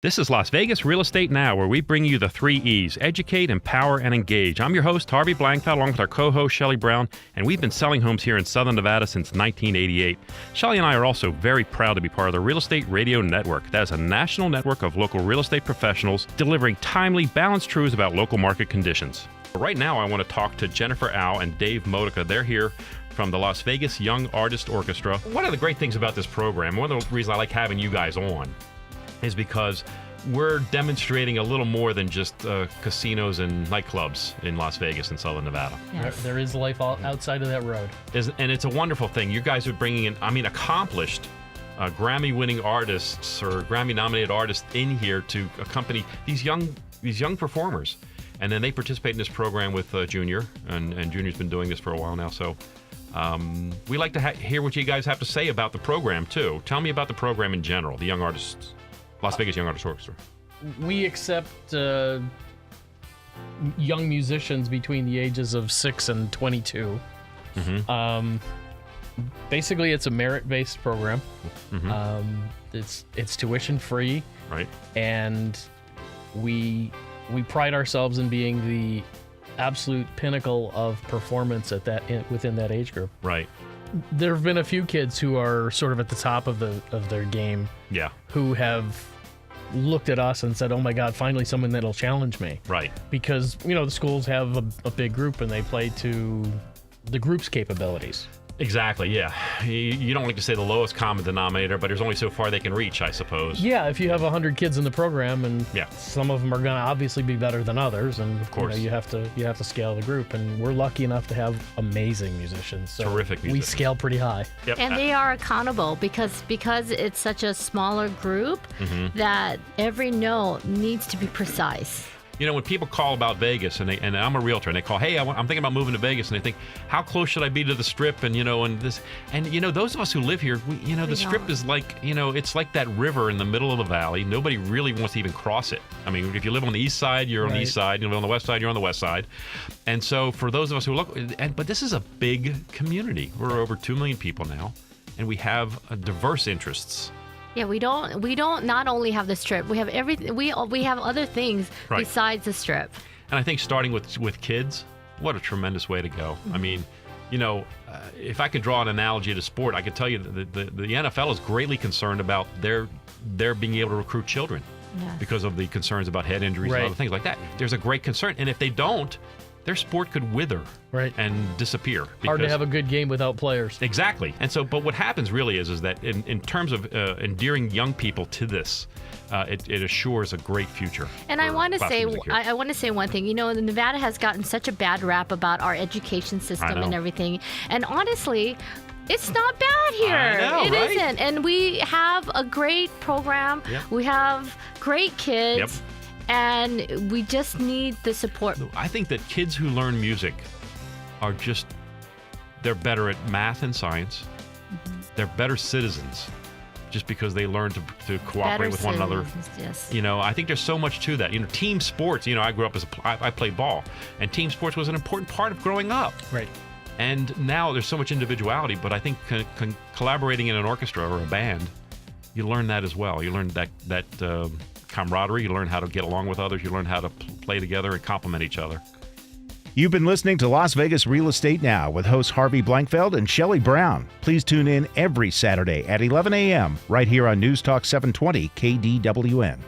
This is Las Vegas Real Estate Now, where we bring you the 3 E's: educate, empower, and engage. I'm your host, Harvey Blankfeld, along with our co-host, Shelley Brown, and we've been selling homes here in Southern Nevada since 1988. Shelley and I are also very proud to be part of the Real Estate Radio Network. That is a national network of local real estate professionals delivering timely, balanced truths about local market conditions. Right now, I want to talk to Jennifer Au and Dave Modica. They're here from the Las Vegas Young Artist Orchestra. One of the great things about this program, one of the reasons I like having you guys on, is because we're demonstrating a little more than just casinos and nightclubs in Las Vegas and Southern Nevada. Yes. There is life outside of that road. And it's a wonderful thing. You guys are bringing in, accomplished Grammy-winning artists or Grammy-nominated artists in here to accompany these young performers. And then they participate in this program with Junior, and Junior's been doing this for a while now. So we like to hear what you guys have to say about the program, too. Tell me about the program in general, the Young Artists, Las Vegas Young Artists Orchestra. We accept young musicians between the ages of 6 and 22. Mm-hmm. Basically, it's a merit-based program. Mm-hmm. It's tuition-free. Right. And we pride ourselves in being the absolute pinnacle of performance within that age group. Right. There have been a few kids who are sort of at the top of their game. Yeah. Who have looked at us and said, "Oh my God, finally someone that'll challenge me." Right. Because the schools have a big group and they play to the group's capabilities. Exactly. Yeah. You don't like to say the lowest common denominator, but there's only so far they can reach, I suppose. Yeah. If you have 100 kids in the program, and some of them are going to obviously be better than others, and of course you have to scale the group. And we're lucky enough to have amazing musicians. So terrific musicians. We scale pretty high. Yep. And they are accountable because it's such a smaller group that every note needs to be precise. When people call about Vegas, and I'm a realtor, and they call, "Hey, I'm thinking about moving to Vegas," and they think, "How close should I be to the Strip?" And those of us who live here, the Strip is like, it's like that river in the middle of the valley. Nobody really wants to even cross it. I mean, if you live on the east side, you're on the east side. You live on the west side, you're on the west side. And so for those of us who look, but this is a big community. We're over 2 million people now, and we have diverse interests. Yeah, we don't not only have the Strip, we have everything. We have other things besides the Strip. And I think starting with kids, what a tremendous way to go. I mean, if I could draw an analogy to sport, I could tell you that the NFL is greatly concerned about their being able to recruit children because of the concerns about head injuries and other things like that. There's a great concern, and if they don't, their sport could wither and disappear. Hard to have a good game without players. Exactly. And so, but what happens really is that in terms of endearing young people to this, it assures a great future. And I want to say one thing. Nevada has gotten such a bad rap about our education system and everything. And honestly, it's not bad here. I know, It isn't. And we have a great program. Yep. We have great kids. Yep. And we just need the support. I think that kids who learn music they're better at math and science. Mm-hmm. They're better citizens just because they learn to cooperate with one another. Yes. I think there's so much to that. Team sports, I grew up I played ball, and team sports was an important part of growing up. Right. And now there's so much individuality, but I think collaborating in an orchestra or a band, you learn that as well. You learn that camaraderie, you learn how to get along with others, you learn how to play together and complement each other. You've been listening to Las Vegas Real Estate Now with hosts Harvey Blankfeld and Shelley Brown. Please tune in every Saturday at 11 a.m. right here on News Talk 720 KDWN.